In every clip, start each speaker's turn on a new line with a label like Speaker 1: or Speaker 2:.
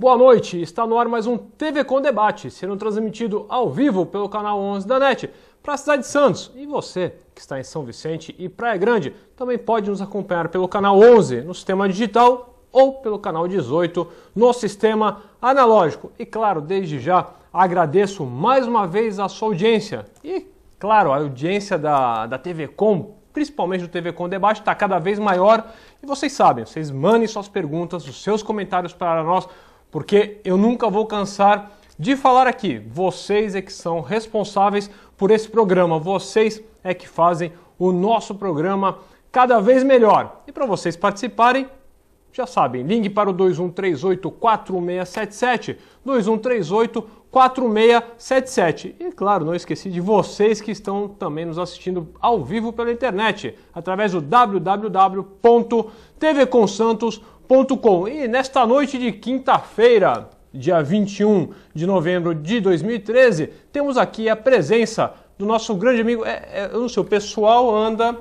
Speaker 1: Boa noite, está no ar mais um TV Com Debate, sendo transmitido ao vivo pelo canal 11 da NET, para a cidade de Santos. E você, que está em São Vicente e Praia Grande, também pode nos acompanhar pelo canal 11 no sistema digital ou pelo canal 18 no sistema analógico. E claro, desde já agradeço mais uma vez a sua audiência e, claro, a audiência da TV Com, principalmente do TV Com Debate, está cada vez maior. E vocês sabem, vocês mandem suas perguntas, os seus comentários para nós, porque eu nunca vou cansar de falar aqui. Vocês é que são responsáveis por esse programa, vocês é que fazem o nosso programa cada vez melhor. E para vocês participarem, já sabem, ligue para o 2138-4677, 2138-4677. E claro, não esqueci de vocês que estão também nos assistindo ao vivo pela internet, através do www.tvconsantos.com. E nesta noite de quinta-feira, dia 21 de novembro de 2013, temos aqui a presença do nosso grande amigo, eu não sei, o pessoal anda...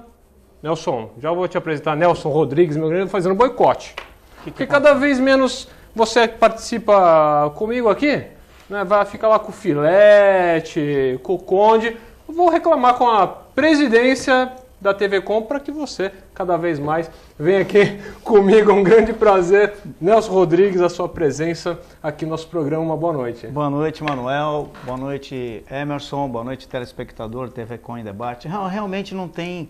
Speaker 1: Nelson, já vou te apresentar, Nelson Rodrigues, meu grande, fazendo boicote. Porque cada vez menos você participa comigo aqui, né, vai ficar lá com o Filete, com o Conde. Eu vou reclamar com a presidência da TV Com para que você cada vez mais venha aqui comigo. É um grande prazer. Nelson Rodrigues, a sua presença aqui no nosso programa. Uma boa noite.
Speaker 2: Boa noite, Manuel. Boa noite, Emerson. Boa noite, telespectador TV Com em Debate. Realmente não tem...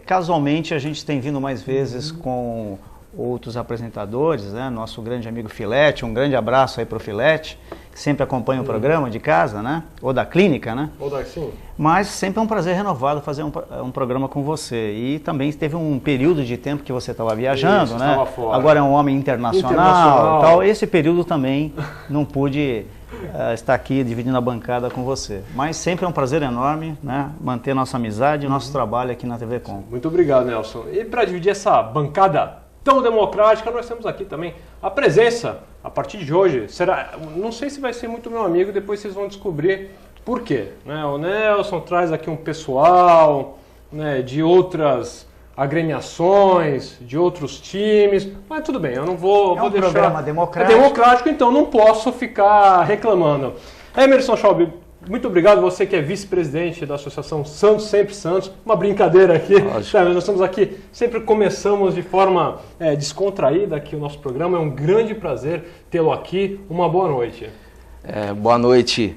Speaker 2: Casualmente a gente tem vindo mais vezes com outros apresentadores, né? Nosso grande amigo Filete, um grande abraço aí para o Filete, que sempre acompanha o programa de casa, né? Ou da clínica, né?
Speaker 1: Ou da sim.
Speaker 2: Mas sempre é um prazer renovado fazer um programa com você. E também teve um período de tempo que você estava viajando, né?
Speaker 1: Estava fora.
Speaker 2: Agora é um homem internacional. Tal. Esse período também não pude estar aqui dividindo a bancada com você. Mas sempre é um prazer enorme, né? Manter nossa amizade e nosso trabalho aqui na TV Com.
Speaker 1: Muito obrigado, Nelson. E para dividir essa bancada tão democrática, nós temos aqui também a presença, a partir de hoje, será, não sei se vai ser muito meu amigo, depois vocês vão descobrir por quê, né? O Nelson traz aqui um pessoal, né, de outras agremiações, de outros times, mas tudo bem, eu não vou,
Speaker 2: vou deixar... programa democrático.
Speaker 1: É democrático, então não posso ficar reclamando. Emerson Schaub, muito obrigado, você que é vice-presidente da Associação Santos Sempre Santos, uma brincadeira aqui, nós estamos aqui, sempre começamos de forma descontraída aqui o nosso programa, é um grande prazer tê-lo aqui, uma boa noite.
Speaker 3: Boa noite,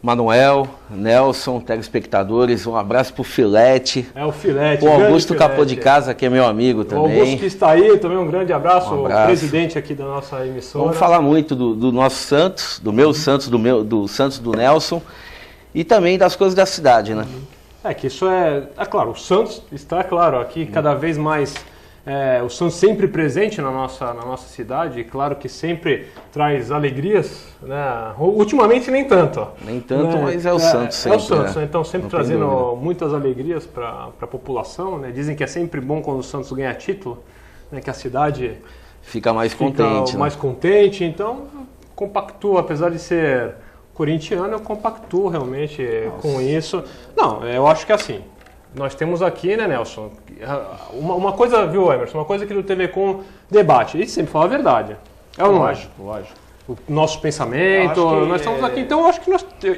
Speaker 3: Manuel, Nelson, telespectadores, um abraço pro Filete.
Speaker 1: O Filete,
Speaker 3: o Augusto Capô de Casa, que é meu amigo também.
Speaker 1: O Augusto que está aí, também um grande abraço, o presidente aqui da nossa emissora.
Speaker 3: Vamos falar muito do nosso Santos, do meu Santos, do Santos do Nelson e também das coisas da cidade, né?
Speaker 1: Que isso é claro, o Santos está, claro, aqui cada vez mais... o Santos sempre presente na nossa cidade, claro que sempre traz alegrias, né? Ultimamente nem tanto.
Speaker 3: Nem tanto, né? Mas é o Santos sempre.
Speaker 1: É o Santos, né? Então sempre trazendo muitas alegrias para a população, né? Dizem que é sempre bom quando o Santos ganha título, né? Que a cidade
Speaker 3: fica mais contente.
Speaker 1: Mais contente, então compactua, apesar de ser corintiano, eu compactuo realmente com isso. Não, eu acho que é assim. Nós temos aqui, né, Nelson, uma coisa, viu, Emerson, uma coisa que do TV Com Debate, ele sempre fala a verdade.
Speaker 2: Lógico.
Speaker 1: O nosso pensamento, nós estamos aqui, então eu acho que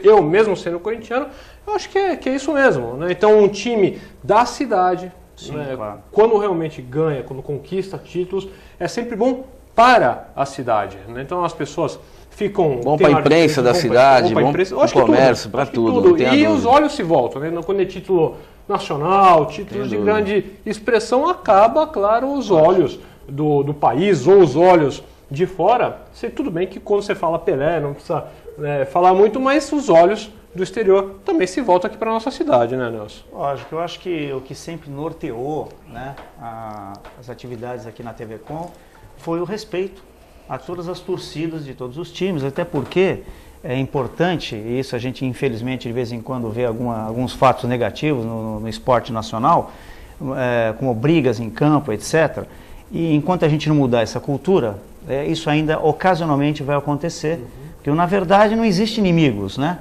Speaker 1: eu mesmo sendo corintiano, eu acho que é isso mesmo, né? Então um time da cidade, sim, né, claro, quando realmente ganha, quando conquista títulos, é sempre bom para a cidade, né? Então as pessoas ficam...
Speaker 3: Bom para a imprensa da cidade, bom para o comércio, para tudo.
Speaker 1: E os olhos se voltam, né? Quando é título nacional, títulos de grande expressão, acaba, claro, os olhos do país ou os olhos de fora. Tudo bem que quando você fala Pelé, não precisa falar muito, mas os olhos do exterior também se voltam aqui para a nossa cidade, né, Nelson?
Speaker 2: Lógico, eu acho que o que sempre norteou, né, as atividades aqui na TV Com foi o respeito a todas as torcidas de todos os times, até porque é importante, e isso a gente infelizmente de vez em quando vê alguns fatos negativos no esporte nacional, como brigas em campo, etc. E enquanto a gente não mudar essa cultura, isso ainda ocasionalmente vai acontecer, porque na verdade não existe inimigos, né?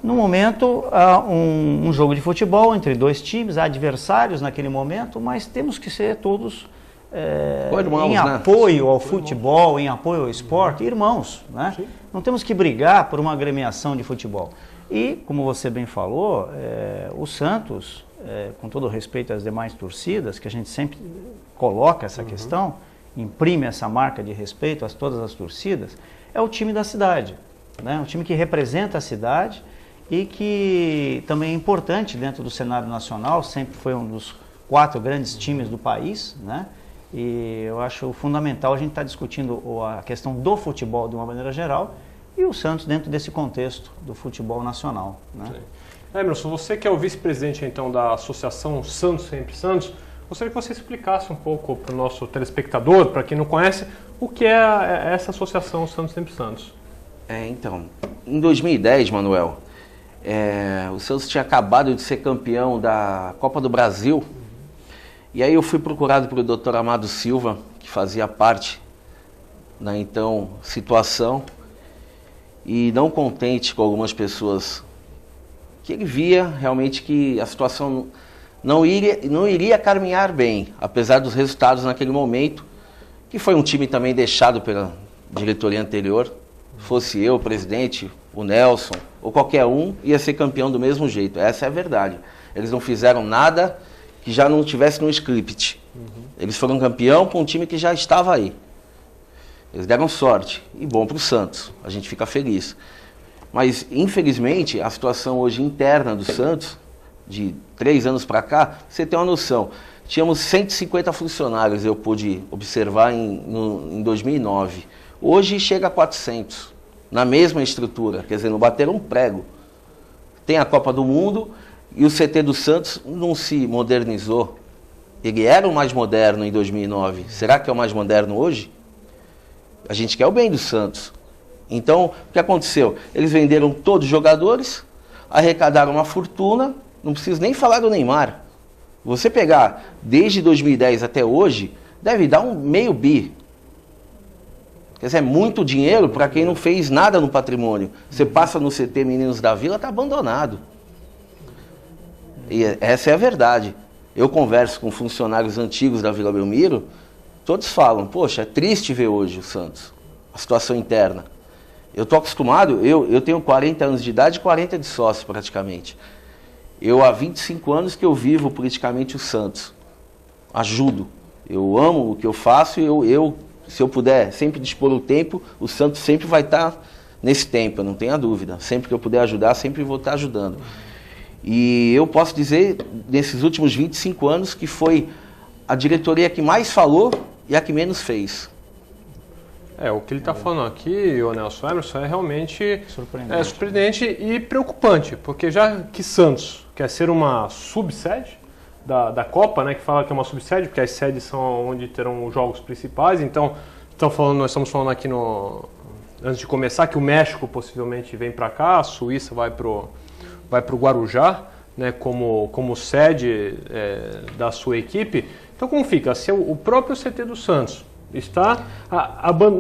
Speaker 2: No momento, há um jogo de futebol entre dois times, há adversários naquele momento, mas temos que ser todos
Speaker 3: irmãos,
Speaker 2: em apoio ao futebol, em apoio ao esporte, irmãos, né? Não temos que brigar por uma agremiação de futebol. E, como você bem falou, o Santos, com todo respeito às demais torcidas, que a gente sempre coloca essa questão, imprime essa marca de respeito a todas as torcidas, é o time da cidade, né? O time que representa a cidade e que também é importante dentro do cenário nacional, sempre foi um dos 4 grandes times do país, né? E eu acho fundamental a gente estar discutindo a questão do futebol de uma maneira geral e o Santos dentro desse contexto do futebol nacional, né?
Speaker 1: Emerson, você que é o vice-presidente então da Associação Santos Sempre Santos, gostaria que você explicasse um pouco para o nosso telespectador, para quem não conhece, o que é essa Associação Santos Sempre Santos.
Speaker 3: Então, em 2010, Manuel, o Santos tinha acabado de ser campeão da Copa do Brasil. E aí eu fui procurado pelo Dr. Amado Silva, que fazia parte da então situação, e não contente com algumas pessoas, que ele via realmente que a situação não iria caminhar bem, apesar dos resultados naquele momento, que foi um time também deixado pela diretoria anterior. Fosse eu, o presidente, o Nelson, ou qualquer um, ia ser campeão do mesmo jeito. Essa é a verdade. Eles não fizeram nada que já não tivesse no script. Eles foram campeão com um time que já estava aí. Eles deram sorte. E bom para o Santos. A gente fica feliz. Mas, infelizmente, a situação hoje interna do Santos, de 3 anos para cá, você tem uma noção. Tínhamos 150 funcionários, eu pude observar em 2009. Hoje chega a 400, na mesma estrutura. Quer dizer, não bateram um prego. Tem a Copa do Mundo e o CT do Santos não se modernizou. Ele era o mais moderno em 2009. Será que é o mais moderno hoje? A gente quer o bem do Santos. Então, o que aconteceu? Eles venderam todos os jogadores, arrecadaram uma fortuna, não preciso nem falar do Neymar. Você pegar desde 2010 até hoje, deve dar um meio bi. Quer dizer, é muito dinheiro para quem não fez nada no patrimônio. Você passa no CT Meninos da Vila, está abandonado. E essa é a verdade. Eu converso com funcionários antigos da Vila Belmiro, todos falam, poxa, é triste ver hoje o Santos, a situação interna. Eu estou acostumado, eu tenho 40 anos de idade e 40 de sócio praticamente. Eu há 25 anos que eu vivo politicamente o Santos. Ajudo. Eu amo o que eu faço e se eu puder sempre dispor o tempo, o Santos sempre vai estar nesse tempo, eu não tenho a dúvida. Sempre que eu puder ajudar, sempre vou estar ajudando. E eu posso dizer, nesses últimos 25 anos, que foi a diretoria que mais falou e a que menos fez.
Speaker 1: O que ele está falando aqui, o Nelson Emerson, é realmente surpreendente e preocupante, porque já que Santos quer ser uma subsede da Copa, né, que fala que é uma subsede, porque as sedes são onde terão os jogos principais, então nós estamos falando aqui antes de começar que o México possivelmente vem para cá, a Suíça vai pro Guarujá, né, como sede da sua equipe. Então como fica? Se o próprio CT do Santos está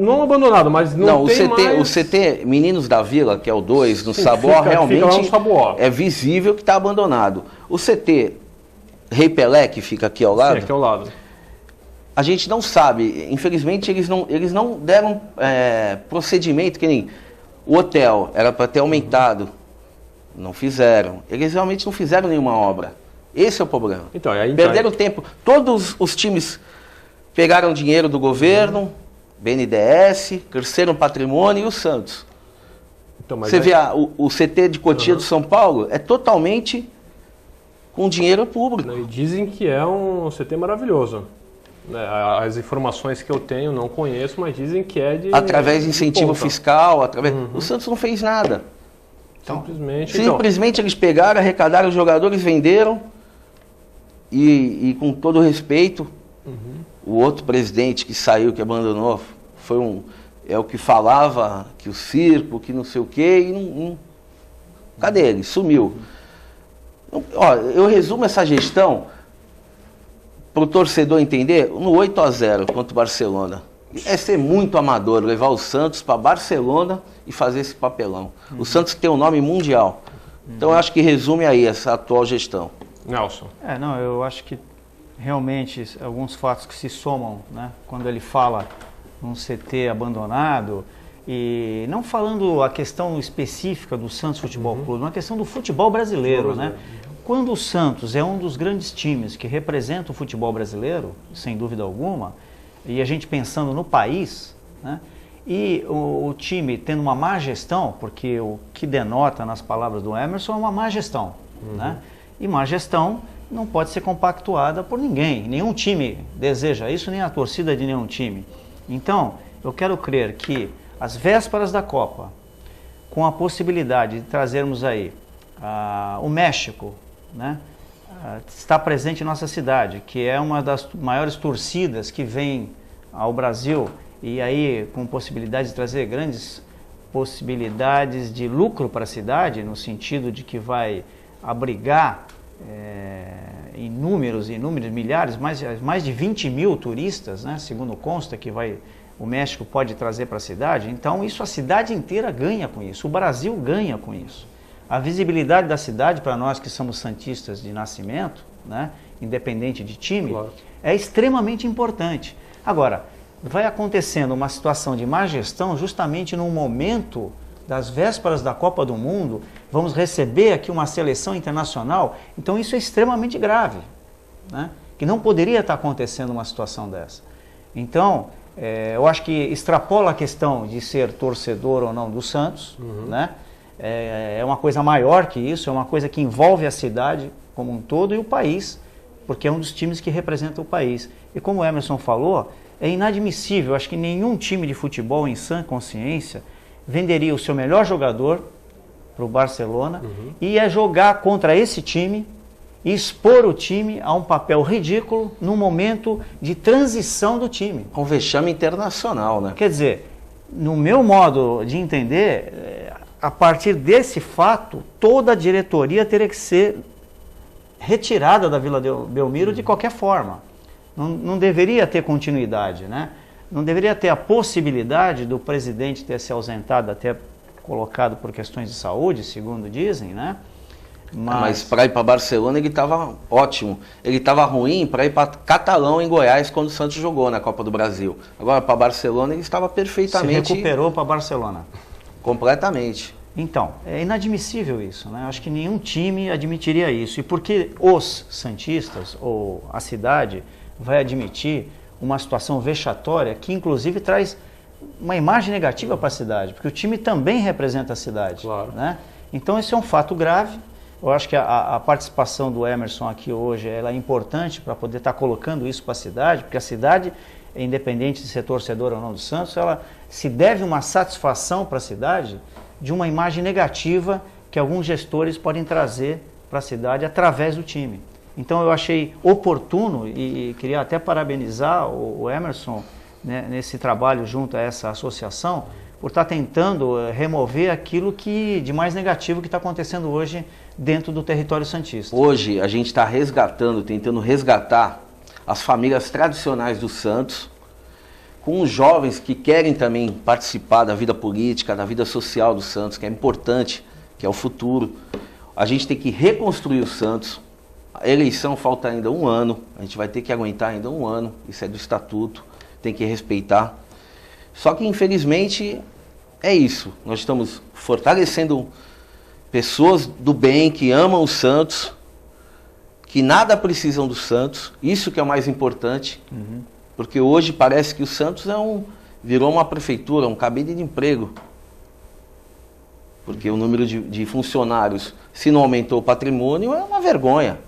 Speaker 1: não abandonado, mas não tem mais...
Speaker 3: O CT Meninos da Vila, que é o 2, no Saboá, realmente é visível que está abandonado. O CT Rei Pelé, que fica aqui ao lado,
Speaker 1: aqui ao lado,
Speaker 3: a gente não sabe. Infelizmente, eles não deram procedimento, que nem o hotel era para ter aumentado. Não fizeram. Eles realmente não fizeram nenhuma obra. Esse é o problema.
Speaker 1: Então,
Speaker 3: perderam tempo. Todos os times pegaram dinheiro do governo, BNDES, cresceram patrimônio, e o Santos.
Speaker 1: Então,
Speaker 3: você vê o CT de Cotia do São Paulo, é totalmente com dinheiro público.
Speaker 1: E dizem que é um CT maravilhoso. As informações que eu tenho, não conheço, mas dizem que é
Speaker 3: através de incentivo fiscal, o Santos não fez nada.
Speaker 1: Então,
Speaker 3: simplesmente eles pegaram, arrecadaram os jogadores, venderam e com todo respeito, o outro presidente que saiu, que abandonou, é o que falava que o circo, que não sei o quê, e cadê ele? Sumiu. Eu resumo essa gestão para o torcedor entender no 8-0 contra o Barcelona. É ser muito amador, levar o Santos para Barcelona e fazer esse papelão. O Santos tem um nome mundial. Então eu acho que resume aí essa atual gestão.
Speaker 1: Nelson.
Speaker 2: Eu acho que realmente alguns fatos que se somam, né? Quando ele fala num CT abandonado, e não falando a questão específica do Santos Futebol Clube, uma questão do futebol brasileiro, né? Quando o Santos é um dos grandes times que representa o futebol brasileiro, sem dúvida alguma, e a gente pensando no país, né? E o time tendo uma má gestão, porque o que denota nas palavras do Emerson é uma má gestão, né? E má gestão não pode ser compactuada por ninguém, nenhum time deseja isso, nem a torcida de nenhum time. Então, eu quero crer que às vésperas da Copa, com a possibilidade de trazermos aí o México, né, está presente em nossa cidade, que é uma das maiores torcidas que vem ao Brasil, e aí com possibilidade de trazer grandes possibilidades de lucro para a cidade, no sentido de que vai abrigar inúmeros, milhares, mais de 20 mil turistas, né, segundo consta que o México pode trazer para a cidade. Então isso a cidade inteira ganha com isso, o Brasil ganha com isso. A visibilidade da cidade para nós que somos santistas de nascimento, né, independente de time, claro, é extremamente importante. Agora, vai acontecendo uma situação de má gestão justamente num momento das vésperas da Copa do Mundo, vamos receber aqui uma seleção internacional, então isso é extremamente grave, né, que não poderia estar acontecendo uma situação dessa. Então, eu acho que extrapola a questão de ser torcedor ou não do Santos, né? É uma coisa maior que isso, é uma coisa que envolve a cidade como um todo e o país, porque é um dos times que representa o país. E como o Emerson falou, é inadmissível, acho que nenhum time de futebol em sã consciência venderia o seu melhor jogador para o Barcelona e ia jogar contra esse time e expor o time a um papel ridículo num momento de transição do time.
Speaker 3: Um vexame internacional, né?
Speaker 2: Quer dizer, no meu modo de entender, a partir desse fato, toda a diretoria teria que ser retirada da Vila Belmiro de qualquer forma. Não deveria ter continuidade, né? Não deveria ter a possibilidade do presidente ter se ausentado, até colocado por questões de saúde, segundo dizem, né?
Speaker 3: Mas para ir para Barcelona ele estava ótimo. Ele estava ruim para ir para Catalão, em Goiás, quando o Santos jogou na Copa do Brasil. Agora para Barcelona ele estava perfeitamente...
Speaker 2: Se recuperou para Barcelona.
Speaker 3: Completamente.
Speaker 2: Então, é inadmissível isso, né? Acho que nenhum time admitiria isso. E por que os santistas, ou a cidade, vai admitir uma situação vexatória que inclusive traz uma imagem negativa para a cidade? Porque o time também representa a cidade, claro, né? Então esse é um fato grave. Eu acho que a participação do Emerson aqui hoje ela é importante para poder estar colocando isso para a cidade, porque a cidade, independente de ser torcedor ou não do Santos, ela se deve uma satisfação para a cidade de uma imagem negativa que alguns gestores podem trazer para a cidade através do time. Então eu achei oportuno e queria até parabenizar o Emerson, né, nesse trabalho junto a essa associação, por estar tentando remover aquilo de mais negativo que está acontecendo hoje dentro do território santista.
Speaker 3: Hoje a gente está tentando resgatar as famílias tradicionais do Santos, com os jovens que querem também participar da vida política, da vida social do Santos, que é importante, que é o futuro. A gente tem que reconstruir o Santos. A eleição falta ainda um ano, a gente vai ter que aguentar ainda um ano, isso é do estatuto, tem que respeitar. Só que infelizmente é isso, nós estamos fortalecendo pessoas do bem, que amam o Santos, que nada precisam do Santos, isso que é o mais importante, porque hoje parece que o Santos virou uma prefeitura, um cabide de emprego, porque o número de funcionários, se não aumentou o patrimônio, é uma vergonha.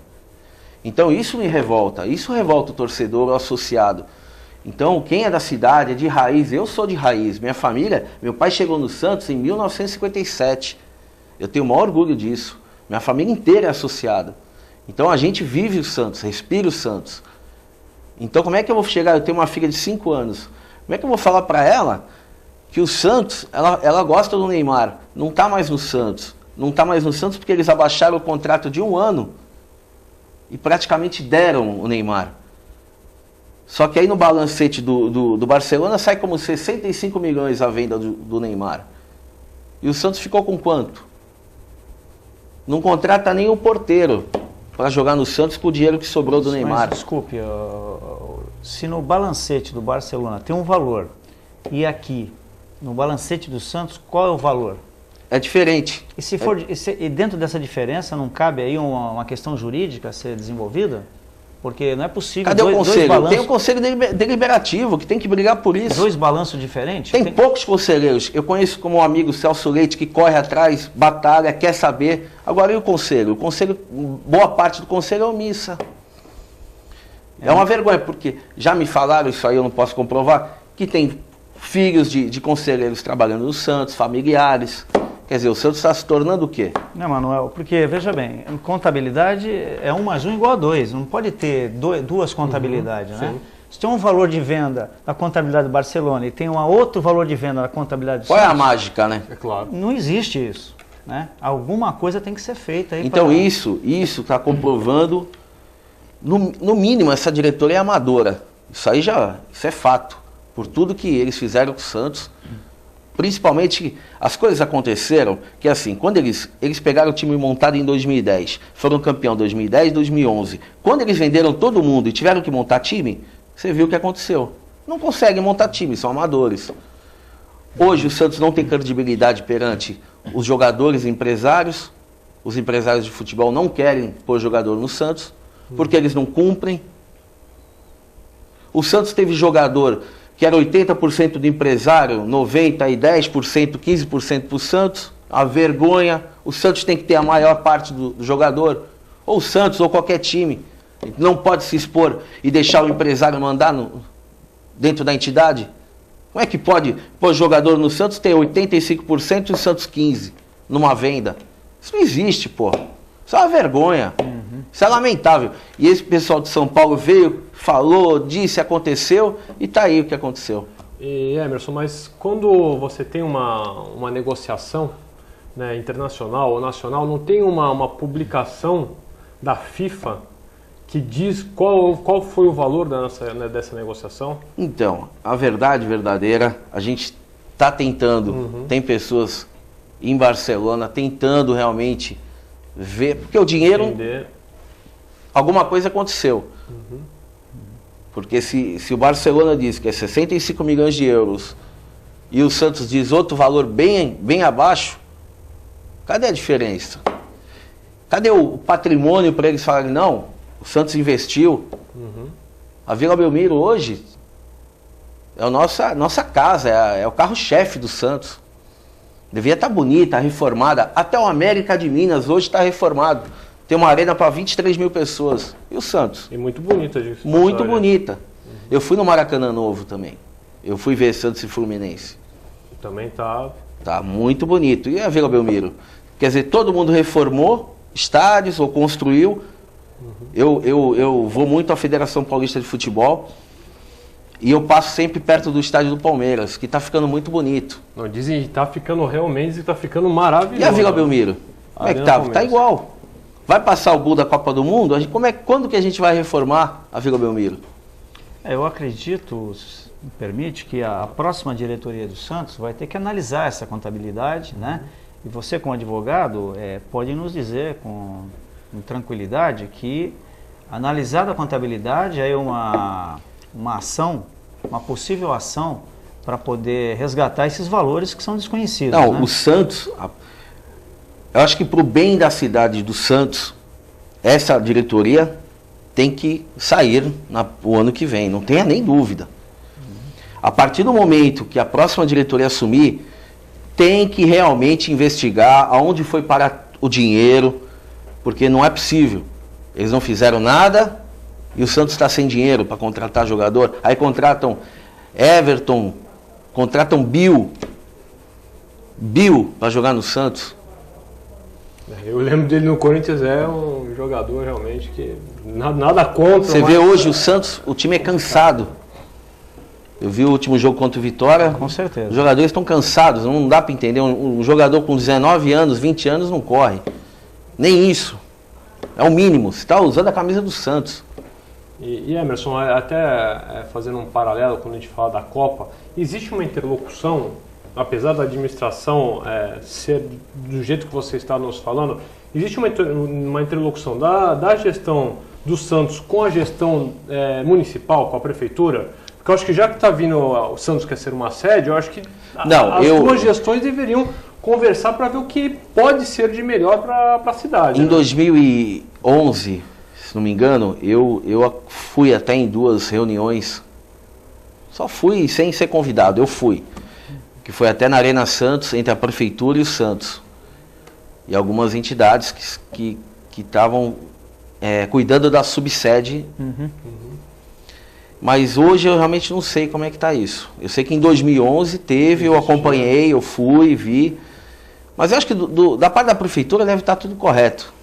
Speaker 3: Então isso me revolta, isso revolta o torcedor, o associado. Então, quem é da cidade, é de raiz, eu sou de raiz, minha família, meu pai chegou no Santos em 1957, eu tenho o maior orgulho disso, minha família inteira é associada. Então a gente vive o Santos, respira o Santos. Então como é que eu vou chegar, eu tenho uma filha de 5 anos, como é que eu vou falar para ela que o Santos, ela gosta do Neymar, não está mais no Santos, não está mais no Santos porque eles abaixaram o contrato de 1 ano e praticamente deram o Neymar. Só que aí no balancete do Barcelona sai como 65 milhões a venda do Neymar. E o Santos ficou com quanto? Não contrata nem o porteiro. para jogar no Santos com o dinheiro que sobrou do Neymar.
Speaker 2: Mas, desculpe, se no balancete do Barcelona tem um valor e aqui no balancete do Santos, qual é o valor?
Speaker 3: É diferente.
Speaker 2: E se for e dentro dessa diferença não cabe aí uma questão jurídica a ser desenvolvida? Porque não é possível.
Speaker 3: Cadê o conselho? Tem o conselho deliberativo que tem que brigar por isso.
Speaker 2: Dois balanços diferentes?
Speaker 3: Tem poucos conselheiros. Eu conheço como um amigo Celso Leite que corre atrás, batalha, quer saber. Agora e o conselho? O conselho, boa parte do conselho é omissa. É uma vergonha, porque já me falaram, isso aí eu não posso comprovar, que tem filhos de conselheiros trabalhando no Santos, familiares. Quer dizer, o Santos está se tornando o quê?
Speaker 2: Não, Manuel, porque, veja bem, em contabilidade é 1 mais 1 igual a 2. Não pode ter duas contabilidades, né? Sim. Se tem um valor de venda na contabilidade do Barcelona e tem um outro valor de venda na contabilidade do
Speaker 3: Santos... Qual é a mágica, né?
Speaker 1: É claro.
Speaker 2: Não existe isso, né? Alguma coisa tem que ser feita aí.
Speaker 3: Então isso está comprovando, no mínimo, essa diretoria é amadora. Isso aí isso é fato. Por tudo que eles fizeram com o Santos... Principalmente, as coisas aconteceram que assim, quando eles pegaram o time montado em 2010, foram campeão em 2010 e 2011. Quando eles venderam todo mundo e tiveram que montar time, você viu o que aconteceu. Não conseguem montar time, são amadores. Hoje o Santos não tem credibilidade perante os jogadores e empresários. Os empresários de futebol não querem pôr jogador no Santos, porque eles não cumprem. O Santos teve jogador... que era 80% do empresário, 90% e 10%, 15% para o Santos, a vergonha, o Santos tem que ter a maior parte do jogador, ou o Santos ou qualquer time, não pode se expor e deixar o empresário mandar dentro da entidade. Como é que pode pôr jogador no Santos ter 85% e o Santos 15% numa venda? Isso não existe, pô. Isso é uma vergonha. Isso é lamentável. E esse pessoal de São Paulo veio, falou, disse, aconteceu, e tá aí o que aconteceu.
Speaker 1: E Emerson, mas quando você tem uma negociação, né, internacional ou nacional, não tem uma publicação da FIFA que diz qual foi o valor dessa negociação?
Speaker 3: Então, a verdade verdadeira, a gente está tentando, tem pessoas em Barcelona tentando realmente ver, porque o dinheiro...
Speaker 1: Entender.
Speaker 3: Alguma coisa aconteceu. Porque se o Barcelona diz que é 65 milhões de euros e o Santos diz outro valor bem abaixo, cadê a diferença? Cadê o patrimônio para eles falarem, não, o Santos investiu. A Vila Belmiro hoje é a nossa casa, é o carro-chefe do Santos. Devia estar bonita, reformada. Até o América de Minas hoje está reformado. Tem uma arena para 23 mil pessoas. E o Santos?
Speaker 1: E muito bonita, disso.
Speaker 3: Muito bonita. Eu fui no Maracanã Novo também. Eu fui ver Santos e Fluminense.
Speaker 1: Também tá...
Speaker 3: Tá muito bonito. E a Vila Belmiro? Quer dizer, todo mundo reformou estádios ou construiu. Eu vou muito à Federação Paulista de Futebol e eu passo sempre perto do estádio do Palmeiras, que está ficando muito bonito.
Speaker 1: Não, dizem que está ficando realmente, está ficando maravilhoso.
Speaker 3: E a Vila Belmiro? Como é que tá? Tá igual. Vai passar o gol da Copa do Mundo? Quando que a gente vai reformar a Vila Belmiro?
Speaker 2: Eu acredito, se me permite, que a próxima diretoria do Santos vai ter que analisar essa contabilidade, né? E você, como advogado, pode nos dizer com tranquilidade que, analisada a contabilidade, aí uma ação, uma possível ação para poder resgatar esses valores que são desconhecidos.
Speaker 3: Não,
Speaker 2: né?
Speaker 3: O Santos... Eu acho que para o bem da cidade do Santos, essa diretoria tem que sair o ano que vem, não tenha nem dúvida. A partir do momento que a próxima diretoria assumir, tem que realmente investigar aonde foi parar o dinheiro, porque não é possível. Eles não fizeram nada e o Santos está sem dinheiro para contratar jogador. Aí contratam Everton, contratam Bill para jogar no Santos.
Speaker 1: Eu lembro dele no Corinthians, é um jogador realmente que nada contra.
Speaker 3: Você vê hoje o Santos, o time é cansado. Eu vi o último jogo contra o Vitória.
Speaker 2: Com certeza.
Speaker 3: Os jogadores estão cansados, não dá para entender. Um jogador com 19 anos, 20 anos não corre. Nem isso. É o mínimo. Você está usando a camisa do Santos.
Speaker 1: E Emerson, até fazendo um paralelo quando a gente fala da Copa, existe uma interlocução, apesar da administração ser do jeito que você está nos falando, existe uma interlocução da gestão do Santos com a gestão municipal, com a prefeitura? Porque eu acho que já que está vindo o Santos quer ser uma sede, eu acho que as duas gestões deveriam conversar para ver o que pode ser de melhor para a cidade.
Speaker 3: Em 2011, se não me engano, eu fui até em 2 reuniões, só fui sem ser convidado, eu fui, que foi até na Arena Santos, entre a prefeitura e o Santos, e algumas entidades que estavam cuidando da subsede. Mas hoje eu realmente não sei como é que está isso. Eu sei que em 2011 teve, eu acompanhei, eu fui, vi. Mas eu acho que da parte da prefeitura deve estar tudo correto.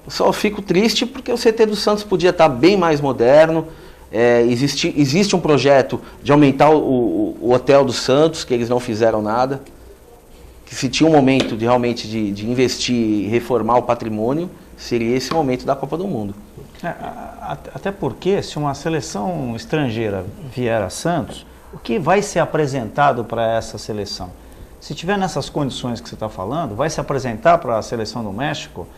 Speaker 3: Eu só fico triste porque o CT do Santos podia estar bem mais moderno. Existe um projeto de aumentar o hotel do Santos, que eles não fizeram nada. Que se tinha um momento realmente de investir e reformar o patrimônio, seria esse momento da Copa do Mundo.
Speaker 2: Até porque, se uma seleção estrangeira vier a Santos, o que vai ser apresentado para essa seleção? Se tiver nessas condições que você está falando, vai se apresentar para a seleção do México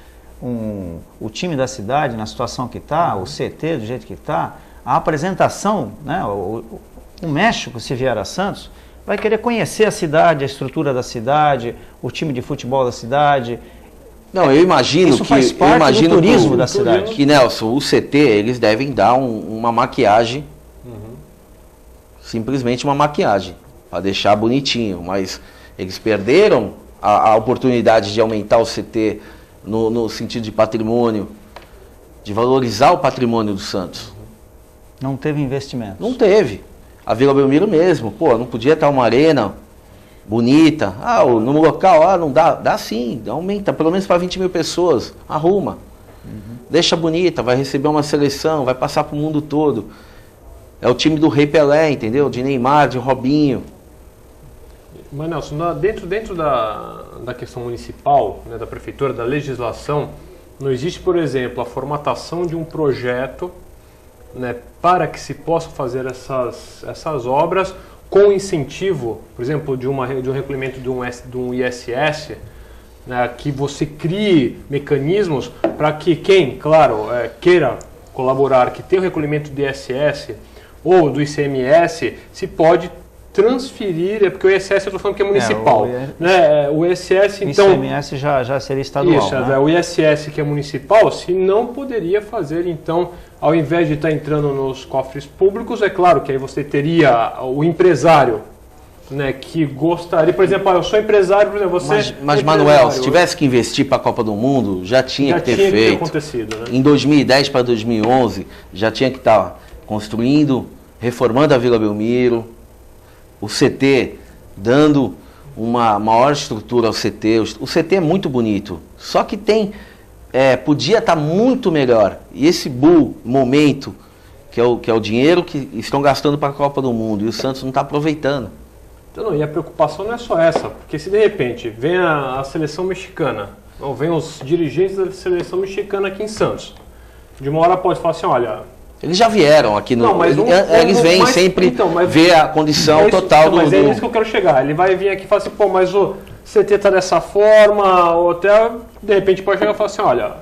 Speaker 2: o time da cidade na situação que está, o CT do jeito que está, a apresentação, né, o México, se vier a Santos, vai querer conhecer a cidade, a estrutura da cidade, o time de futebol da cidade.
Speaker 3: Não, eu imagino
Speaker 2: isso faz parte do turismo da cidade.
Speaker 3: Que, Nelson, o CT, eles devem dar uma maquiagem, simplesmente uma maquiagem, para deixar bonitinho, mas eles perderam a oportunidade de aumentar o CT no sentido de patrimônio, de valorizar o patrimônio do Santos.
Speaker 2: Não teve investimento.
Speaker 3: Não teve. A Vila Belmiro mesmo, não podia estar uma arena bonita, no local, não dá, dá sim, aumenta, pelo menos para 20 mil pessoas, arruma, deixa bonita, vai receber uma seleção, vai passar para o mundo todo, é o time do Rei Pelé, entendeu, de Neymar, de Robinho.
Speaker 1: Mas Nelson, dentro da questão municipal, né, da prefeitura, da legislação, não existe, por exemplo, a formatação de um projeto, né, para que se possa fazer essas obras, com incentivo, por exemplo, de um recolhimento de um ISS, né, que você crie mecanismos para que quem, claro, queira colaborar, que tenha o recolhimento do ISS ou do ICMS, se pode transferir, porque o ISS eu estou falando que é municipal, né? O ISS, então...
Speaker 2: O ICMS já seria estadual,
Speaker 1: isso, né? O ISS que é municipal, se não poderia fazer, então, ao invés de estar entrando nos cofres públicos, é claro que aí você teria o empresário, né, que gostaria, por exemplo, eu sou empresário, por exemplo, você...
Speaker 3: Mas Manuel, se tivesse que investir para a Copa do Mundo, já tinha que ter feito.
Speaker 1: Acontecido, né?
Speaker 3: Em 2010 para 2011, já tinha que estar construindo, reformando a Vila Belmiro, o CT dando uma maior estrutura ao CT. O CT é muito bonito, só que podia estar muito melhor. E esse momento, que é o dinheiro que estão gastando para a Copa do Mundo, e o Santos não está aproveitando.
Speaker 1: Então, e a preocupação não é só essa, porque se de repente vem a seleção mexicana, ou vem os dirigentes da seleção mexicana aqui em Santos, de uma hora pode falar assim, olha...
Speaker 3: Eles já vieram aqui no... Eles vêm sempre ver a condição total do...
Speaker 1: Mas é isso que eu quero chegar. Ele vai vir aqui e falar assim, mas o CT está dessa forma, o hotel, de repente pode chegar e falar assim, olha,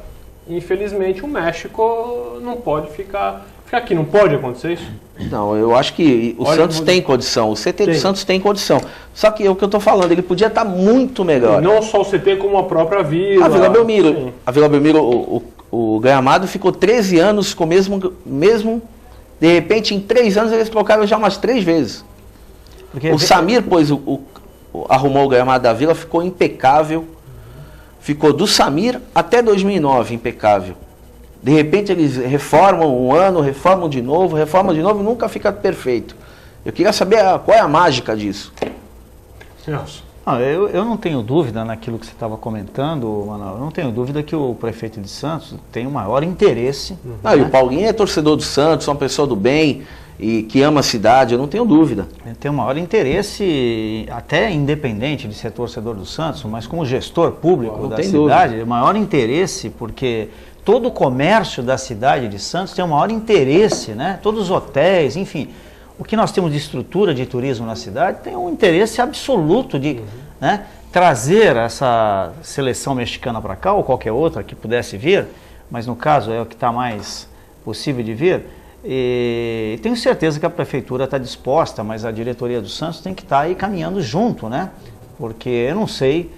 Speaker 1: infelizmente o México não pode ficar aqui, não pode acontecer isso?
Speaker 3: Não, eu acho que o Santos tem condição, o CT do Santos tem condição. Só que é o que eu estou falando, ele podia estar muito melhor.
Speaker 1: E não só o CT, como a própria Vila.
Speaker 3: A Vila Belmiro. Sim. A Vila Belmiro, o gramado ficou 13 anos com o mesmo... De repente, em 3 anos, eles trocaram já umas 3 vezes. O Samir, arrumou o gramado da Vila, ficou impecável. Ficou do Samir até 2009 impecável. De repente, eles reformam um ano, reformam de novo, e nunca fica perfeito. Eu queria saber qual é a mágica disso.
Speaker 2: Eu não tenho dúvida naquilo que você estava comentando, Manuel. Eu não tenho dúvida que o prefeito de Santos tem o maior interesse.
Speaker 3: E o Paulinho é torcedor do Santos, uma pessoa do bem e que ama a cidade, eu não tenho dúvida.
Speaker 2: Ele tem o maior interesse, até independente de ser torcedor do Santos, mas como gestor público da cidade, o maior interesse, porque todo o comércio da cidade de Santos tem o maior interesse, né? Todos os hotéis, enfim... O que nós temos de estrutura de turismo na cidade tem um interesse absoluto de trazer essa seleção mexicana para cá, ou qualquer outra que pudesse vir, mas no caso é o que está mais possível de vir, e tenho certeza que a prefeitura está disposta, mas a diretoria do Santos tem que estar aí caminhando junto, né? Porque eu não sei,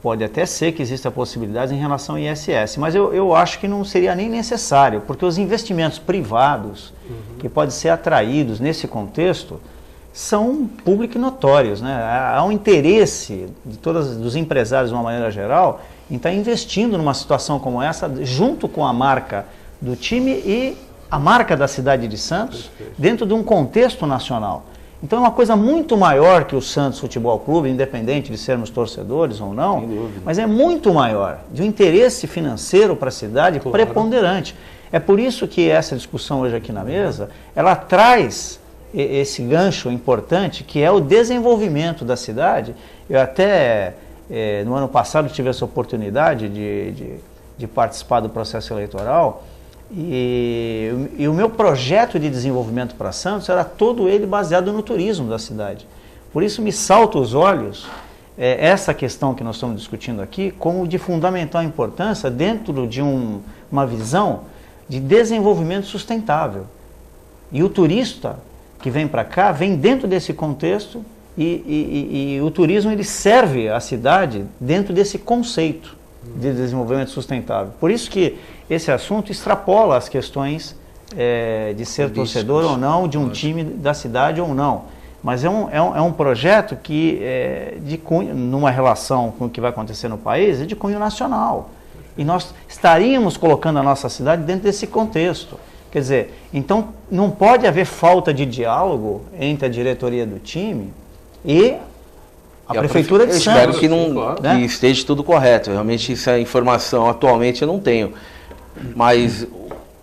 Speaker 2: pode até ser que exista possibilidades em relação ao ISS, mas eu acho que não seria nem necessário, porque os investimentos privados que podem ser atraídos nesse contexto são públicos e notórios, né? Há um interesse dos empresários de uma maneira geral em estar investindo numa situação como essa, junto com a marca do time e a marca da cidade de Santos, dentro de um contexto nacional. Então é uma coisa muito maior que o Santos Futebol Clube, independente de sermos torcedores ou não, mas é muito maior, de um interesse financeiro para a cidade preponderante. É por isso que essa discussão hoje aqui na mesa, ela traz esse gancho importante, que é o desenvolvimento da cidade. Eu até, no ano passado, tive essa oportunidade de participar do processo eleitoral, e o meu projeto de desenvolvimento para Santos era todo ele baseado no turismo da cidade. Por isso me salta aos olhos essa questão que nós estamos discutindo aqui como de fundamental importância dentro de uma visão de desenvolvimento sustentável. E o turista que vem para cá vem dentro desse contexto e o turismo ele serve a cidade dentro desse conceito de desenvolvimento sustentável. Por isso que esse assunto extrapola as questões de ser torcedor ou não, de um time da cidade ou não. Mas é um projeto que, de cunho, numa relação com o que vai acontecer no país, é de cunho nacional. E nós estaríamos colocando a nossa cidade dentro desse contexto. Quer dizer, então não pode haver falta de diálogo entre a diretoria do time e a prefeitura de Santos.
Speaker 3: Eu espero que, que esteja tudo correto. Realmente essa informação atualmente eu não tenho. Mas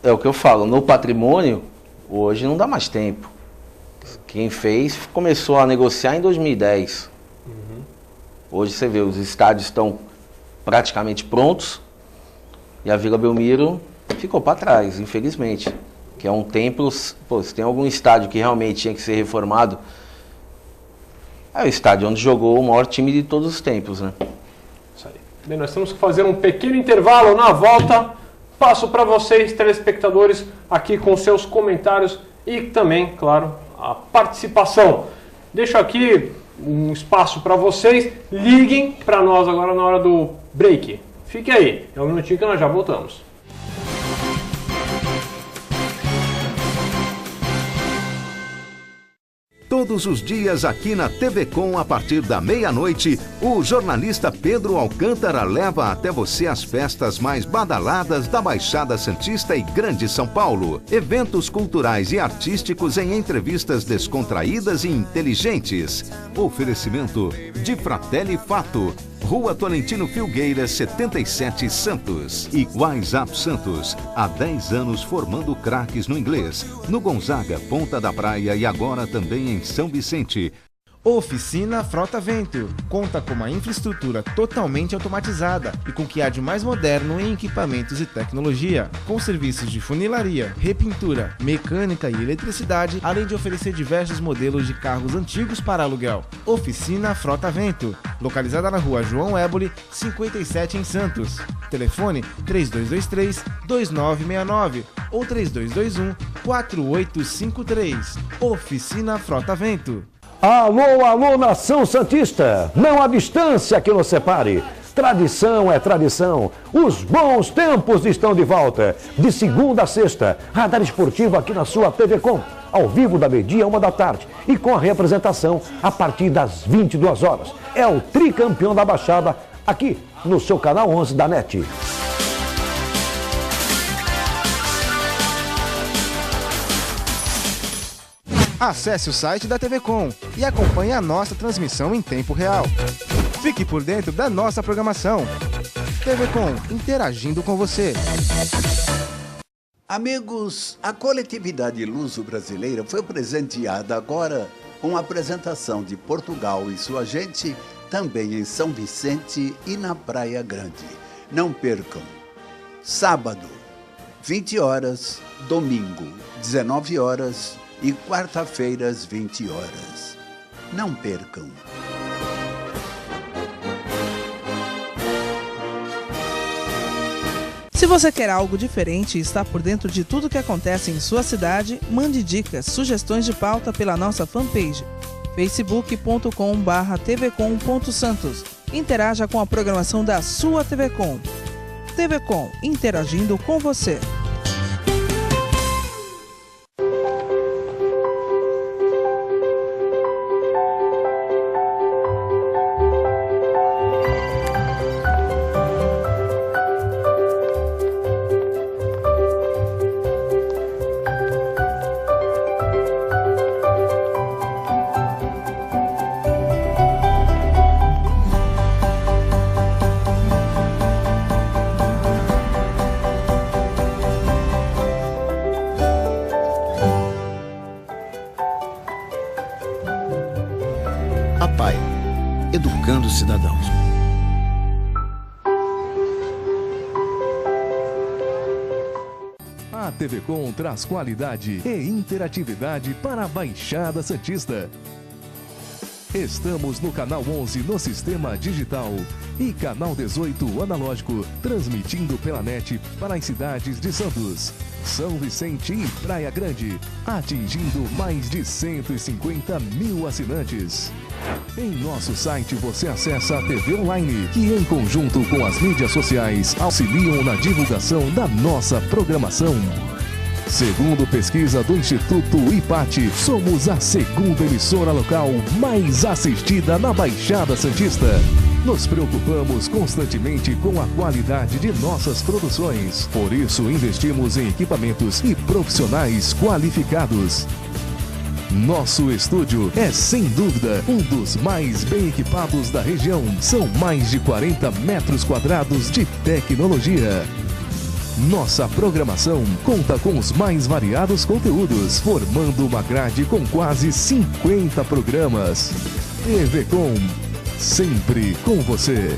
Speaker 3: é o que eu falo, no patrimônio, hoje não dá mais tempo. Quem fez começou a negociar em 2010. Hoje você vê, os estádios estão praticamente prontos e a Vila Belmiro ficou para trás, infelizmente. Que é um templo, pô, se tem algum estádio que realmente tinha que ser reformado, é o estádio onde jogou o maior time de todos os tempos, né?
Speaker 1: Isso aí. Bem, nós temos que fazer um pequeno intervalo. Na volta, passo para vocês, telespectadores, aqui com seus comentários e também, claro, a participação. Deixo aqui um espaço para vocês. Liguem para nós agora na hora do break. Fique aí, é um minutinho que nós já voltamos.
Speaker 4: Todos os dias aqui na TV Com, a partir da meia-noite, o jornalista Pedro Alcântara leva até você as festas mais badaladas da Baixada Santista e Grande São Paulo. Eventos culturais e artísticos em entrevistas descontraídas e inteligentes. Oferecimento de Fratelli Fato, Rua Tolentino Filgueiras, 77, Santos. E WhatsApp Santos, há 10 anos formando craques no inglês, no Gonzaga, Ponta da Praia e agora também em São Vicente.
Speaker 5: Oficina Frota Vento conta com uma infraestrutura totalmente automatizada e com o que há de mais moderno em equipamentos e tecnologia, com serviços de funilaria, repintura, mecânica e eletricidade, além de oferecer diversos modelos de carros antigos para aluguel. Oficina Frota Vento, localizada na Rua João Éboli, 57 em Santos. Telefone 3223-2969 ou 3221-4853. Oficina Frota Vento.
Speaker 6: Alô, alô, nação santista, não há distância que nos separe. Tradição é tradição, os bons tempos estão de volta. De segunda a sexta, Radar Esportivo aqui na sua TV Com, ao vivo da meio-dia, 1 da tarde, e com a representação a partir das 22 horas. É o tricampeão da Baixada, aqui no seu canal 11 da NET.
Speaker 5: Acesse o site da TV Com e acompanhe a nossa transmissão em tempo real. Fique por dentro da nossa programação. TV Com, interagindo com você.
Speaker 7: Amigos, a coletividade luso-brasileira foi presenteada agora com a apresentação de Portugal e sua gente, também em São Vicente e na Praia Grande. Não percam. Sábado, 20 horas, domingo, 19 horas e quarta-feiras, 20 horas. Não percam.
Speaker 8: Se você quer algo diferente e está por dentro de tudo que acontece em sua cidade, mande dicas, sugestões de pauta pela nossa fanpage facebook.com/tvcom.santos. Interaja com a programação da sua TV Com. TV Com, interagindo com você.
Speaker 9: APAE, educando cidadãos.
Speaker 10: A TV Com traz qualidade e interatividade para a Baixada Santista. Estamos no canal 11 no sistema digital e canal 18 analógico, transmitindo pela net para as cidades de Santos, São Vicente e Praia Grande, atingindo mais de 150 mil assinantes. Em nosso site você acessa a TV Online, que em conjunto com as mídias sociais auxiliam na divulgação da nossa programação. Segundo pesquisa do Instituto IPAT, somos a segunda emissora local mais assistida na Baixada Santista. Nos preocupamos constantemente com a qualidade de nossas produções. Por isso, investimos em equipamentos e profissionais qualificados. Nosso estúdio é, sem dúvida, um dos mais bem equipados da região. São mais de 40 metros quadrados de tecnologia. Nossa programação conta com os mais variados conteúdos, formando uma grade com quase 50 programas. TV Com, sempre com você.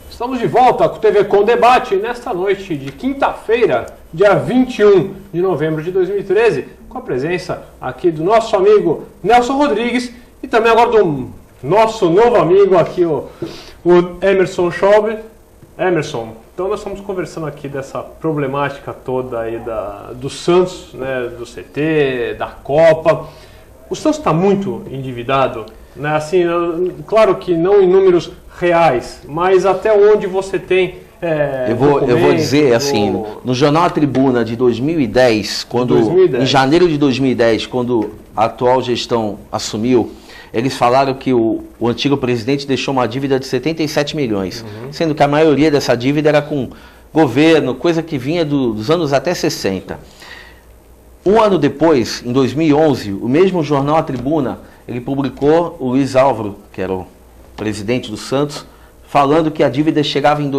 Speaker 1: Estamos de volta com o TV Com Debate nesta noite de quinta-feira, dia 21 de novembro de 2013, com a presença aqui do nosso amigo Nelson Rodrigues e também agora do nosso novo amigo aqui, o Emerson Schauber. Emerson, então nós estamos conversando aqui dessa problemática toda aí do Santos, né, do CT, da Copa. O Santos está muito endividado, né? Assim, claro que não em números reais, mas até onde você tem
Speaker 3: eu vou dizer assim, no jornal A Tribuna de 2010, em janeiro de 2010, quando a atual gestão assumiu, eles falaram que o antigo presidente deixou uma dívida de 77 milhões, sendo que a maioria dessa dívida era com governo, coisa que vinha dos anos até 60. Um ano depois, em 2011, o mesmo jornal A Tribuna, ele publicou o Luiz Álvaro, que era o presidente do Santos, falando que a dívida chegava em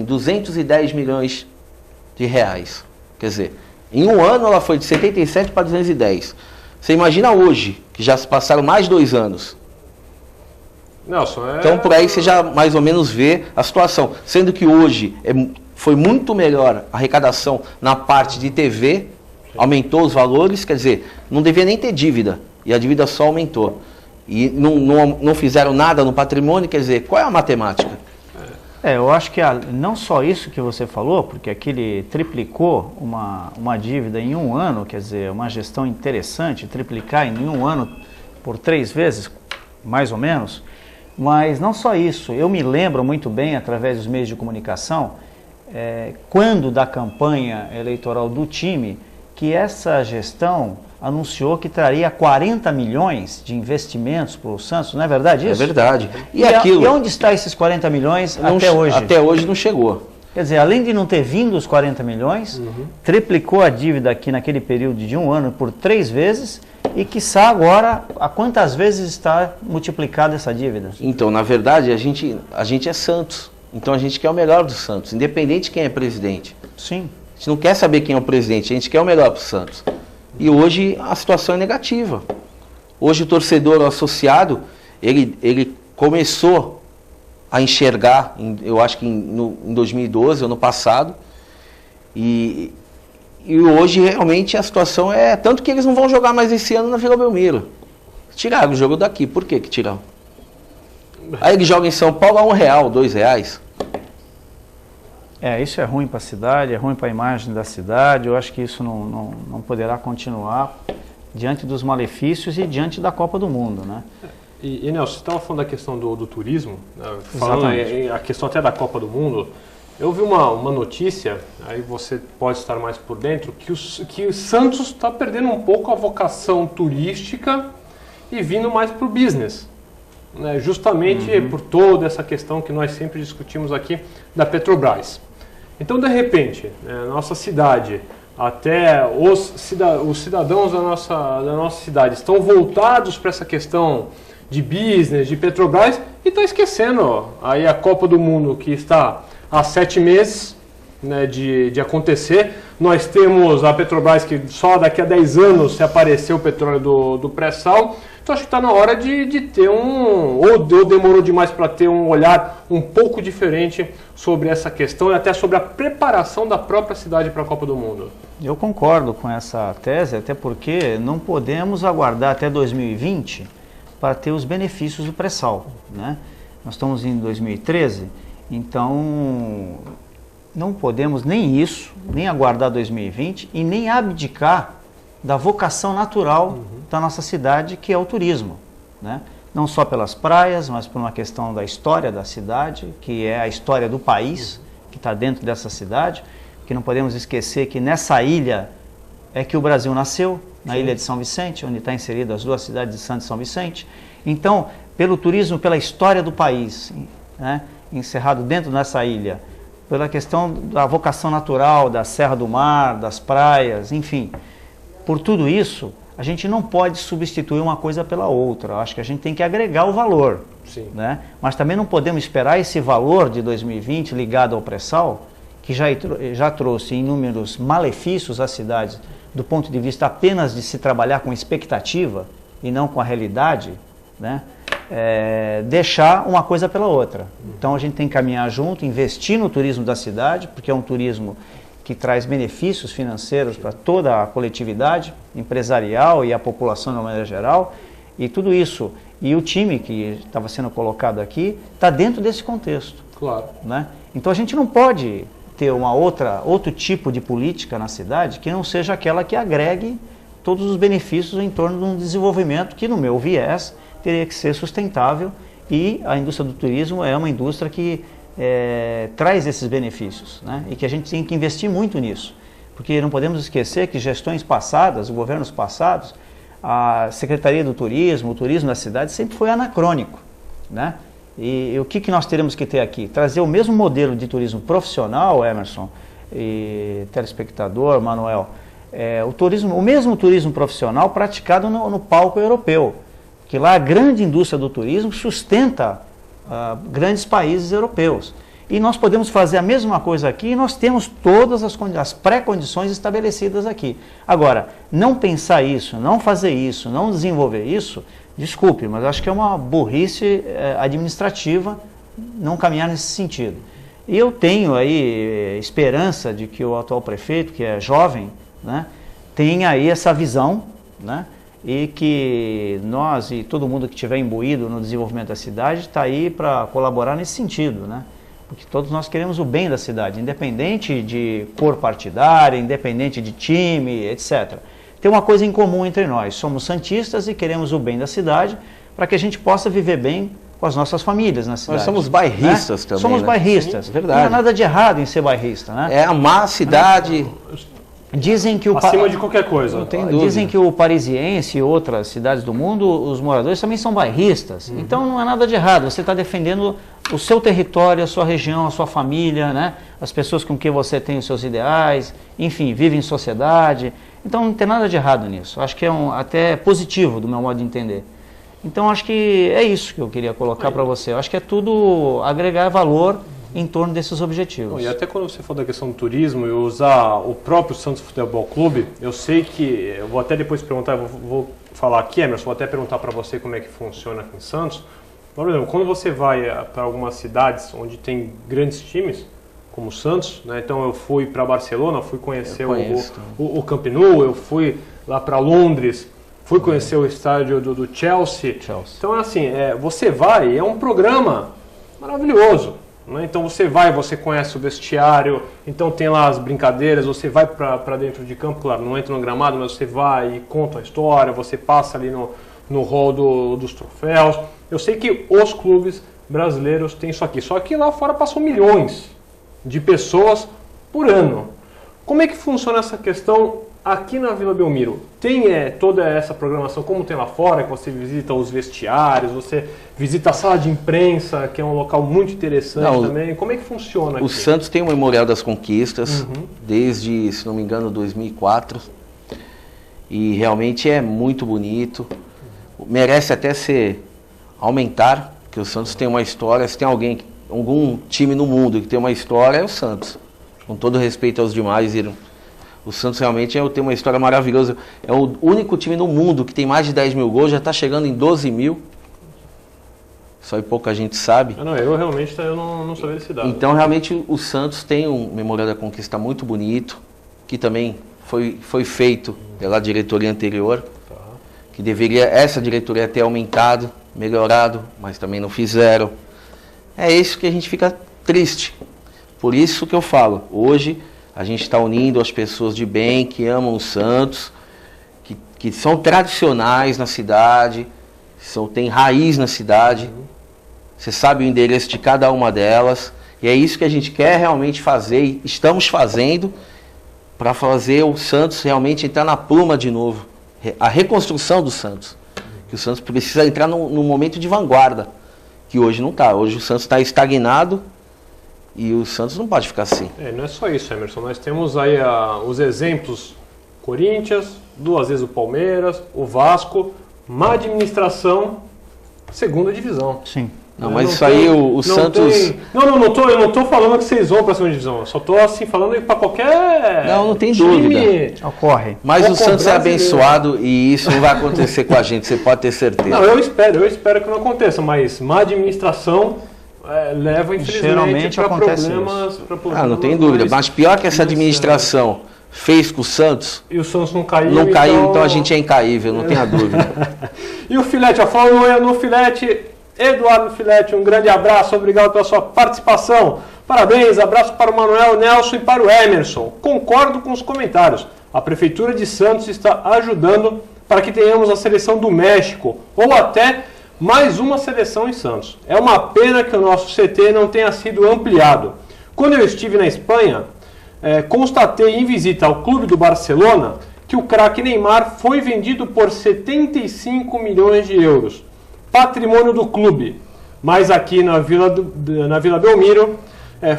Speaker 3: 210 milhões de reais. Quer dizer, em um ano ela foi de 77 para 210. Você imagina hoje, que já se passaram mais de 2 anos.
Speaker 1: Nelson,
Speaker 3: Então por aí você já mais ou menos vê a situação. Sendo que hoje foi muito melhor a arrecadação na parte de TV, aumentou os valores, quer dizer, não devia nem ter dívida, e a dívida só aumentou. E não fizeram nada no patrimônio, quer dizer, qual é a matemática?
Speaker 2: Eu acho que não só isso que você falou, porque aquele triplicou uma dívida em um ano, quer dizer, uma gestão interessante, triplicar em um ano por 3 vezes, mais ou menos, mas não só isso, eu me lembro muito bem, através dos meios de comunicação, quando da campanha eleitoral do time, que essa gestão anunciou que traria 40 milhões de investimentos para o Santos, não é verdade isso?
Speaker 3: É verdade.
Speaker 2: E onde está esses 40 milhões até hoje?
Speaker 3: Até hoje não chegou.
Speaker 2: Quer dizer, além de não ter vindo os 40 milhões, triplicou a dívida aqui naquele período de um ano por 3 vezes e, quiçá, agora, a quantas vezes está multiplicada essa dívida?
Speaker 3: Então, na verdade, a gente é Santos. Então, a gente quer o melhor do Santos, independente de quem é presidente.
Speaker 2: Sim.
Speaker 3: A gente não quer saber quem é o presidente, a gente quer o melhor para o Santos. E hoje a situação é negativa. Hoje o torcedor associado, ele começou a enxergar, eu acho que em 2012, ano passado, e hoje realmente a situação é tanto que eles não vão jogar mais esse ano na Vila Belmiro. Tiraram o jogo daqui, por que tiraram? Aí ele joga em São Paulo a R$1, R$2.
Speaker 2: Isso é ruim para a cidade, é ruim para a imagem da cidade. Eu acho que isso não poderá continuar diante dos malefícios e diante da Copa do Mundo, né?
Speaker 1: E Nelson, você estava falando da questão do turismo, né? Falando a questão até da Copa do Mundo. Eu vi uma notícia, aí você pode estar mais por dentro, que o Santos está perdendo um pouco a vocação turística e vindo mais para o business, né? Justamente por toda essa questão que nós sempre discutimos aqui da Petrobras. Então, de repente, nossa cidade, até os cidadãos da nossa cidade estão voltados para essa questão de business, de Petrobras, e está esquecendo aí a Copa do Mundo, que está há 7 meses, né, de acontecer. Nós temos a Petrobras que só daqui a 10 anos se aparecer o petróleo do pré-sal. Então acho que está na hora de ter ou demorou demais para ter um olhar um pouco diferente sobre essa questão e até sobre a preparação da própria cidade para a Copa do Mundo.
Speaker 2: Eu concordo com essa tese, até porque não podemos aguardar até 2020 para ter os benefícios do pré-sal, né? Nós estamos em 2013, então não podemos nem isso, nem aguardar 2020 e nem abdicar da vocação natural da nossa cidade, que é o turismo, né? Não só pelas praias, mas por uma questão da história da cidade, que é a história do país, que está dentro dessa cidade, que não podemos esquecer que nessa ilha é que o Brasil nasceu, na ilha de São Vicente, onde está inseridas as 2 cidades de Santos e São Vicente. Então, pelo turismo, pela história do país, né, encerrado dentro dessa ilha, pela questão da vocação natural, da Serra do Mar, das praias, enfim, por tudo isso, a gente não pode substituir uma coisa pela outra. Eu acho que a gente tem que agregar o valor, né? Mas também não podemos esperar esse valor de 2020 ligado ao pré-sal, que já trouxe inúmeros malefícios às cidades, do ponto de vista apenas de se trabalhar com expectativa e não com a realidade, né? Deixar uma coisa pela outra. Então a gente tem que caminhar junto, investir no turismo da cidade, porque é um turismo que traz benefícios financeiros para toda a coletividade empresarial e a população de uma maneira geral, e tudo isso. E o time que estava sendo colocado aqui está dentro desse contexto.
Speaker 1: Claro.
Speaker 2: Né? Então a gente não pode ter outro tipo de política na cidade que não seja aquela que agregue todos os benefícios em torno de um desenvolvimento que, no meu viés, teria que ser sustentável, e a indústria do turismo é uma indústria que traz esses benefícios, né? E que a gente tem que investir muito nisso, porque não podemos esquecer que gestões passadas, governos passados, a Secretaria do Turismo, o turismo da cidade sempre foi anacrônico, né? E o que nós teremos que ter aqui? Trazer o mesmo modelo de turismo profissional, Emerson e telespectador, Manuel, o mesmo turismo profissional praticado no palco europeu, que lá a grande indústria do turismo sustenta grandes países europeus. E nós podemos fazer a mesma coisa aqui, e nós temos todas as pré-condições estabelecidas aqui. Agora, não pensar isso, não fazer isso, não desenvolver isso, desculpe, mas acho que é uma burrice administrativa não caminhar nesse sentido. E eu tenho aí esperança de que o atual prefeito, que é jovem, né, tenha aí essa visão, né, e que nós e todo mundo que estiver imbuído no desenvolvimento da cidade está aí para colaborar nesse sentido, né? Porque todos nós queremos o bem da cidade, independente de cor partidária, independente de time, etc. Tem uma coisa em comum entre nós: somos santistas e queremos o bem da cidade para que a gente possa viver bem com as nossas famílias na cidade.
Speaker 3: Nós somos bairristas, né? Também. Somos
Speaker 2: bairristas.
Speaker 3: Sim, verdade.
Speaker 2: Não há nada de errado em ser bairrista, né?
Speaker 3: É amar a cidade.
Speaker 2: Dizem que
Speaker 1: acima de qualquer coisa.
Speaker 3: Não tem dúvida.
Speaker 2: Dizem que o parisiense e outras cidades do mundo, os moradores também são bairristas. Então não é nada de errado. Você está defendendo o seu território, a sua região, a sua família, né? As pessoas com quem você tem os seus ideais, enfim, vive em sociedade. Então não tem nada de errado nisso. Acho que é até positivo do meu modo de entender. Então acho que é isso que eu queria colocar para você. Eu acho que é tudo agregar valor em torno desses objetivos.
Speaker 1: E até quando você falou da questão do turismo e usar o próprio Santos Futebol Clube, eu sei que, eu vou até depois perguntar, vou falar aqui, Emerson, vou até perguntar para você como é que funciona aqui em Santos. Por exemplo, quando você vai para algumas cidades onde tem grandes times, como o Santos, né? Então eu fui para Barcelona, fui conhecer o Camp Nou, eu fui lá para Londres, fui conhecer o estádio do Chelsea. Então assim, você vai, é um programa maravilhoso, né? Então você vai, você conhece o vestiário, então tem lá as brincadeiras, você vai para dentro de campo, claro, não entra no gramado, mas você vai e conta a história, você passa ali no hall dos troféus. Eu sei que os clubes brasileiros têm isso aqui, só que lá fora passam milhões de pessoas por ano. Como é que funciona essa questão aqui na Vila Belmiro? Tem toda essa programação como tem lá fora, que você visita os vestiários, você visita a sala de imprensa, que é um local muito interessante também. Como é que funciona aqui?
Speaker 3: O Santos tem o Memorial das Conquistas, desde, se não me engano, 2004. E realmente é muito bonito. Merece até aumentar, porque o Santos tem uma história. Se tem algum time no mundo que tem uma história, é o Santos. Com todo respeito aos demais, o Santos realmente tem uma história maravilhosa. É o único time no mundo que tem mais de 10 mil gols, já está chegando em 12 mil. Só pouca gente sabe.
Speaker 1: Eu realmente não sabia desse dado.
Speaker 3: Então realmente o Santos tem um Memorial da Conquista muito bonito, que também foi feito pela diretoria anterior, que essa diretoria ter aumentado, melhorado, mas também não fizeram. É isso que a gente fica triste. Por isso que eu falo, hoje a gente está unindo as pessoas de bem, que amam o Santos, que são tradicionais na cidade, tem raiz na cidade. Você sabe o endereço de cada uma delas. E é isso que a gente quer realmente fazer, e estamos fazendo, para fazer o Santos realmente entrar na pluma de novo. A reconstrução do Santos. Que o Santos precisa entrar num momento de vanguarda, que hoje não está. Hoje o Santos está estagnado e o Santos não pode ficar assim.
Speaker 1: Não é só isso, Emerson. Nós temos aí os exemplos: Corinthians, 2 vezes o Palmeiras, o Vasco, má administração, 2ª divisão.
Speaker 2: Sim.
Speaker 3: Não, mas isso aí o Santos...
Speaker 1: Eu não tô falando que vocês vão para a 2ª divisão. Eu só tô assim falando para qualquer
Speaker 3: não tem
Speaker 1: time
Speaker 3: dúvida.
Speaker 2: Ocorre.
Speaker 3: Mas o Santos é abençoado e isso não vai acontecer com a gente, você pode ter certeza.
Speaker 1: Não, eu espero que não aconteça, mas má administração leva, infelizmente, para problemas.
Speaker 3: Não tem dúvida. Mas pior que essa administração fez com o Santos...
Speaker 1: E o Santos não caiu.
Speaker 3: Não caiu, então a gente é incaível, não tenha dúvida.
Speaker 1: E o Filete, falando no Filete... Eduardo Filete, um grande abraço, obrigado pela sua participação. Parabéns, abraço para o Manuel, Nelson e para o Emerson. Concordo com os comentários. A Prefeitura de Santos está ajudando para que tenhamos a seleção do México ou até mais uma seleção em Santos. É uma pena que o nosso CT não tenha sido ampliado. Quando eu estive na Espanha, constatei em visita ao clube do Barcelona que o craque Neymar foi vendido por 75 milhões de euros. Patrimônio do clube, mas aqui na Vila Belmiro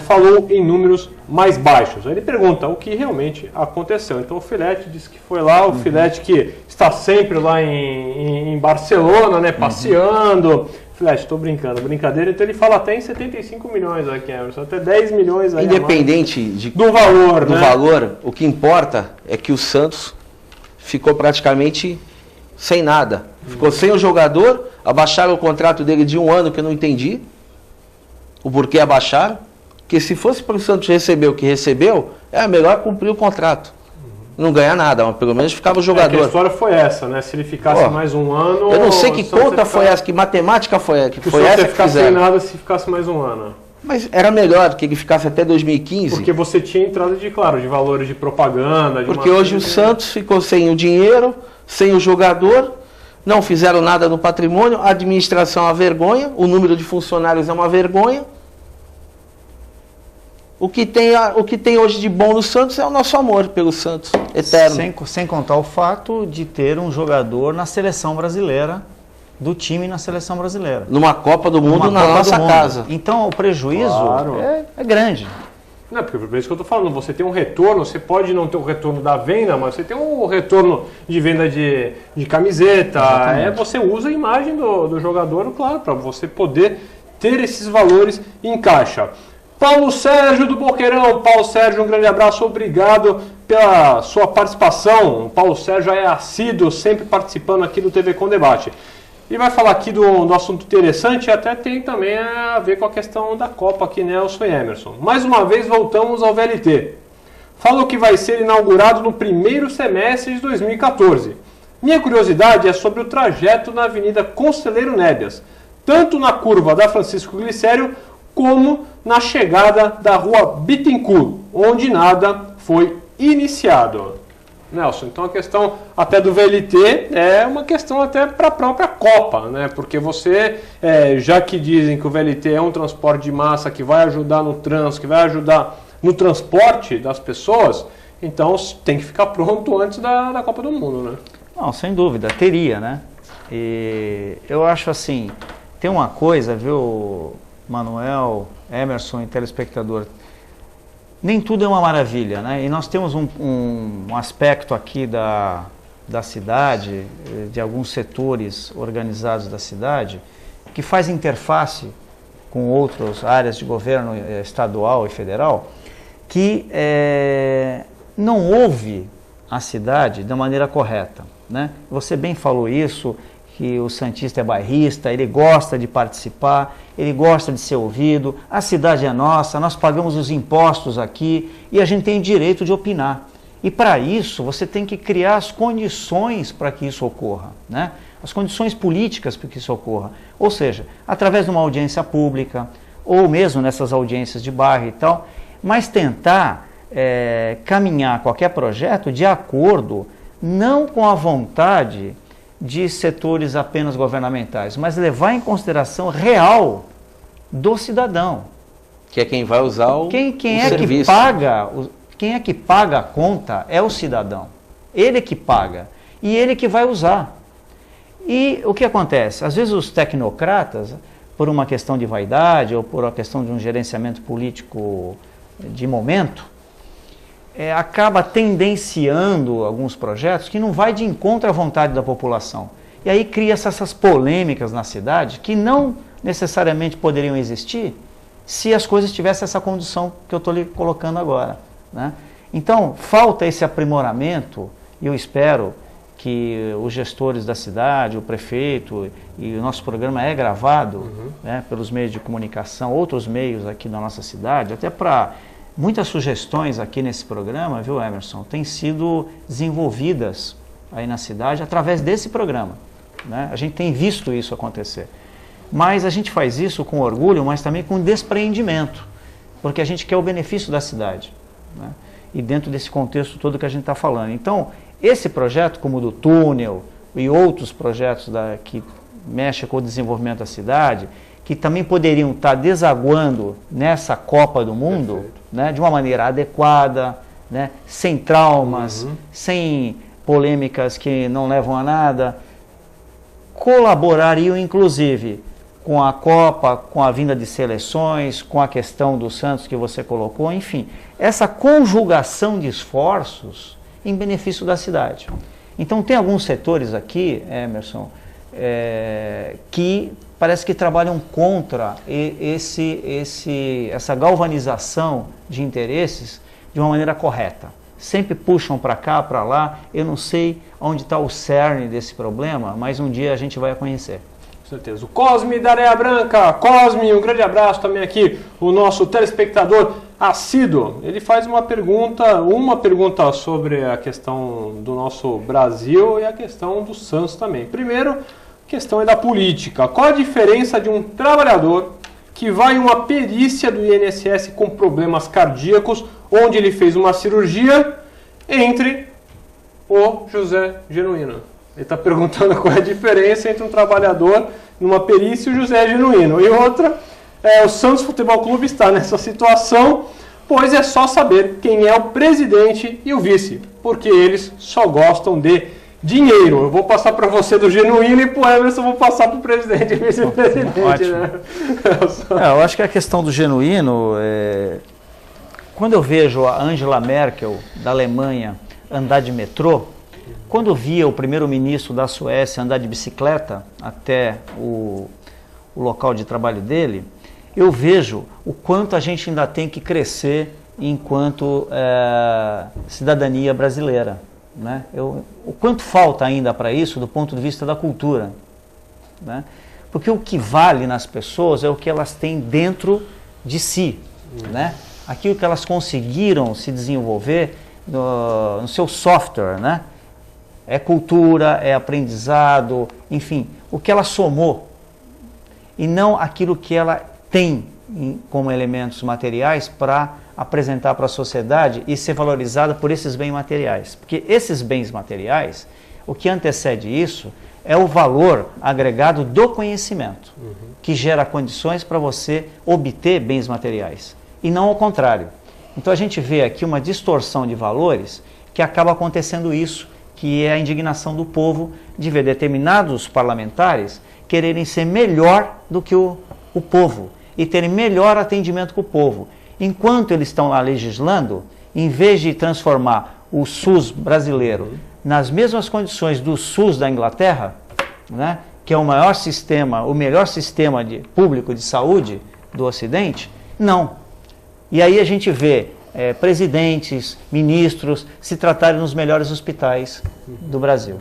Speaker 1: falou em números mais baixos. Aí ele pergunta o que realmente aconteceu. Então o Filete disse que foi lá, o Filete que está sempre lá em Barcelona, né, passeando. Filete, estou brincando, brincadeira. Então ele fala até em 75 milhões aqui, Emerson, até 10 milhões aí.
Speaker 3: Independente
Speaker 1: do valor,
Speaker 3: do valor, o que importa é que o Santos ficou praticamente sem nada. Ficou sem o jogador, abaixaram o contrato dele de 1 ano, que eu não entendi o porquê abaixaram. Porque se fosse para o Santos receber o que recebeu, é melhor cumprir o contrato. Não ganhar nada, mas pelo menos ficava o jogador.
Speaker 1: A história foi essa, né? Se ele ficasse mais 1 ano...
Speaker 3: Eu não sei que conta foi essa, que matemática foi essa que
Speaker 1: ficasse sem nada se ficasse mais 1 ano.
Speaker 3: Mas era melhor que ele ficasse até 2015.
Speaker 1: Porque você tinha entrada de valores de propaganda.
Speaker 3: Porque hoje o Santos ficou sem o dinheiro, sem o jogador, não fizeram nada no patrimônio, a administração é uma vergonha, o número de funcionários é uma vergonha. O que tem hoje de bom no Santos é o nosso amor pelo Santos, eterno.
Speaker 2: Sem contar o fato de ter um jogador na seleção brasileira, do time na seleção brasileira.
Speaker 3: Numa Copa do Mundo na nossa casa.
Speaker 2: Então o prejuízo é grande.
Speaker 1: Não, porque por isso que eu estou falando, você tem um retorno, você pode não ter o retorno da venda, mas você tem um retorno de venda de camiseta, você usa a imagem do jogador, claro, para você poder ter esses valores em caixa. Paulo Sérgio do Boqueirão, Paulo Sérgio, um grande abraço, obrigado pela sua participação. O Paulo Sérgio é assíduo, sempre participando aqui do TV Com Debate. E vai falar aqui do assunto interessante, até tem também a ver com a questão da Copa aqui, Nelson e Emerson. Mais uma vez voltamos ao VLT. Falo que vai ser inaugurado no primeiro semestre de 2014. Minha curiosidade é sobre o trajeto na Avenida Conselheiro Nébias, tanto na curva da Francisco Glicério, como na chegada da Rua Bittencourt, onde nada foi iniciado. Nelson, então a questão até do VLT é uma questão até para a própria Copa, né? Porque você, já que dizem que o VLT é um transporte de massa que vai ajudar no trânsito, que vai ajudar no transporte das pessoas, então tem que ficar pronto antes da Copa do Mundo, né?
Speaker 2: Não, sem dúvida, teria, né? E eu acho assim, tem uma coisa, viu, Manuel, Emerson e telespectador, nem tudo é uma maravilha, né? E nós temos um aspecto aqui da cidade, de alguns setores organizados da cidade, que faz interface com outras áreas de governo estadual e federal, que não ouve a cidade da maneira correta, né? Você bem falou isso, que o santista é bairrista, ele gosta de participar, ele gosta de ser ouvido, a cidade é nossa, nós pagamos os impostos aqui e a gente tem direito de opinar. E para isso você tem que criar as condições para que isso ocorra, né? As condições políticas para que isso ocorra. Ou seja, através de uma audiência pública, ou mesmo nessas audiências de bairro e tal, mas tentar caminhar qualquer projeto de acordo, não com a vontade de setores apenas governamentais, mas levar em consideração real do cidadão.
Speaker 3: Que é quem vai usar o
Speaker 2: serviço. Quem é que paga a conta é o cidadão. Ele que paga e ele que vai usar. E o que acontece? Às vezes os tecnocratas, por uma questão de vaidade ou por uma questão de um gerenciamento político de momento, acaba tendenciando alguns projetos que não vai de encontro à vontade da população. E aí cria-se essas polêmicas na cidade que não necessariamente poderiam existir se as coisas tivessem essa condição que eu estou lhe colocando agora, né? Então, falta esse aprimoramento, e eu espero que os gestores da cidade, o prefeito, e o nosso programa é gravado, né, pelos meios de comunicação, outros meios aqui da nossa cidade, até para... Muitas sugestões aqui nesse programa, viu, Emerson, têm sido desenvolvidas aí na cidade através desse programa, né? A gente tem visto isso acontecer. Mas a gente faz isso com orgulho, mas também com despreendimento, porque a gente quer o benefício da cidade, né? E dentro desse contexto todo que a gente está falando. Então, esse projeto, como o do túnel e outros projetos que mexem com o desenvolvimento da cidade, que também poderiam estar desaguando nessa Copa do Mundo, né, de uma maneira adequada, né, sem traumas, sem polêmicas que não levam a nada, colaborariam inclusive com a Copa, com a vinda de seleções, com a questão do Santos que você colocou, enfim, essa conjugação de esforços em benefício da cidade. Então tem alguns setores aqui, Emerson, que parece que trabalham contra essa galvanização de interesses de uma maneira correta. Sempre puxam para cá, para lá. Eu não sei onde está o cerne desse problema, mas um dia a gente vai conhecer.
Speaker 1: Com certeza. O Cosme da Areia Branca. Cosme, um grande abraço também aqui. O nosso telespectador assíduo. Ele faz uma pergunta sobre a questão do nosso Brasil e a questão do Santos também. Primeiro, questão é da política. Qual a diferença de um trabalhador que vai em uma perícia do INSS com problemas cardíacos, onde ele fez uma cirurgia, entre o José Genuíno? Ele está perguntando qual é a diferença entre um trabalhador numa perícia e o José Genuíno. E outra, o Santos Futebol Clube está nessa situação, pois é só saber quem é o presidente e o vice, porque eles só gostam de dinheiro. Eu vou passar para você do Genuíno e para o Emerson eu vou passar para o presidente e vice-presidente. Né?
Speaker 2: Eu acho que a questão do Genuíno, quando eu vejo a Angela Merkel, da Alemanha, andar de metrô, quando eu via o primeiro-ministro da Suécia andar de bicicleta até o local de trabalho dele, eu vejo o quanto a gente ainda tem que crescer enquanto cidadania brasileira, né? O quanto falta ainda para isso do ponto de vista da cultura, né? Porque o que vale nas pessoas é o que elas têm dentro de si, né? Aquilo que elas conseguiram se desenvolver no seu software, né? É cultura, é aprendizado, enfim, o que ela somou, e não aquilo que ela tem como elementos materiais para apresentar para a sociedade e ser valorizada por esses bens materiais. Porque esses bens materiais, o que antecede isso é o valor agregado do conhecimento, que gera condições para você obter bens materiais, e não ao contrário. Então a gente vê aqui uma distorção de valores que acaba acontecendo isso, que é a indignação do povo de ver determinados parlamentares quererem ser melhor do que o povo e terem melhor atendimento com o povo. Enquanto eles estão lá legislando, em vez de transformar o SUS brasileiro nas mesmas condições do SUS da Inglaterra, né, que é o melhor sistema público de saúde do Ocidente, não. E aí a gente vê presidentes, ministros se tratarem nos melhores hospitais do Brasil.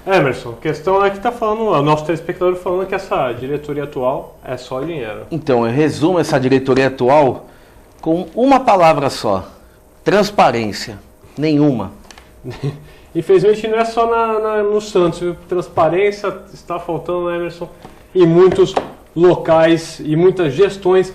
Speaker 1: Emerson, a questão é que está falando, o nosso telespectador falando que essa diretoria atual é só dinheiro.
Speaker 3: Então, eu resumo essa diretoria atual com uma palavra só: transparência. Nenhuma.
Speaker 1: Infelizmente não é só no Santos, viu? Transparência está faltando, Emerson, em muitos locais e muitas gestões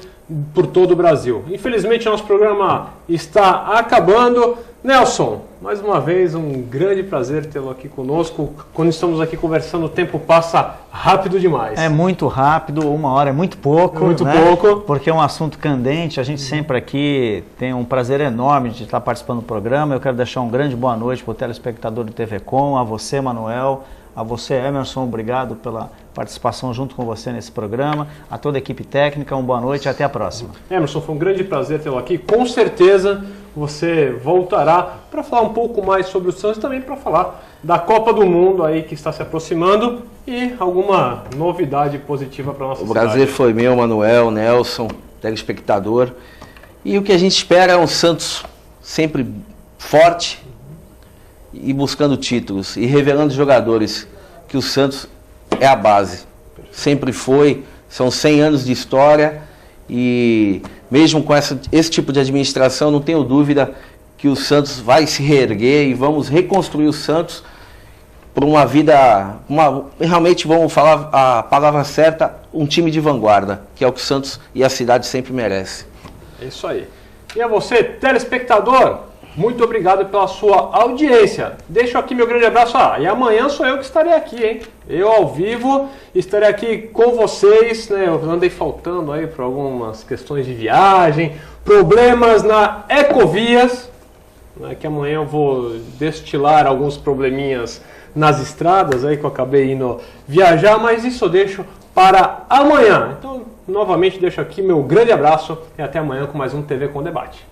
Speaker 1: por todo o Brasil. Infelizmente nosso programa está acabando. Nelson, mais uma vez um grande prazer tê-lo aqui conosco. Quando estamos aqui conversando, o tempo passa rápido demais.
Speaker 2: É muito rápido, 1 hora é muito pouco.
Speaker 1: É muito
Speaker 2: né?
Speaker 1: pouco.
Speaker 2: Porque é um assunto candente, a gente sempre aqui tem um prazer enorme de estar participando do programa. Eu quero deixar um grande boa noite para o telespectador do TV Com, a você, Manuel, a você, Emerson, obrigado pela participação junto com você nesse programa, a toda a equipe técnica, uma boa noite e até a próxima.
Speaker 1: Emerson, foi um grande prazer tê-lo aqui. Com certeza você voltará para falar um pouco mais sobre o Santos, também para falar da Copa do Mundo aí que está se aproximando e alguma novidade positiva para a nossa cidade.
Speaker 3: O prazer foi meu, Manuel, Nelson, telespectador. E o que a gente espera é um Santos sempre forte e buscando títulos e revelando jogadores, que o Santos é a base. Sempre foi, são 100 anos de história e mesmo com esse tipo de administração, não tenho dúvida que o Santos vai se reerguer e vamos reconstruir o Santos por uma vida, realmente vamos falar a palavra certa, um time de vanguarda, que é o que o Santos e a cidade sempre merecem.
Speaker 1: É isso aí. E a você, telespectador, muito obrigado pela sua audiência. Deixo aqui meu grande abraço. E amanhã sou eu que estarei aqui, hein? Eu ao vivo estarei aqui com vocês, né? Eu andei faltando aí por algumas questões de viagem, problemas na Ecovias, né? Que amanhã eu vou destilar alguns probleminhas nas estradas aí que eu acabei indo viajar, mas isso eu deixo para amanhã. Então, novamente deixo aqui meu grande abraço e até amanhã com mais um TV Com Debate.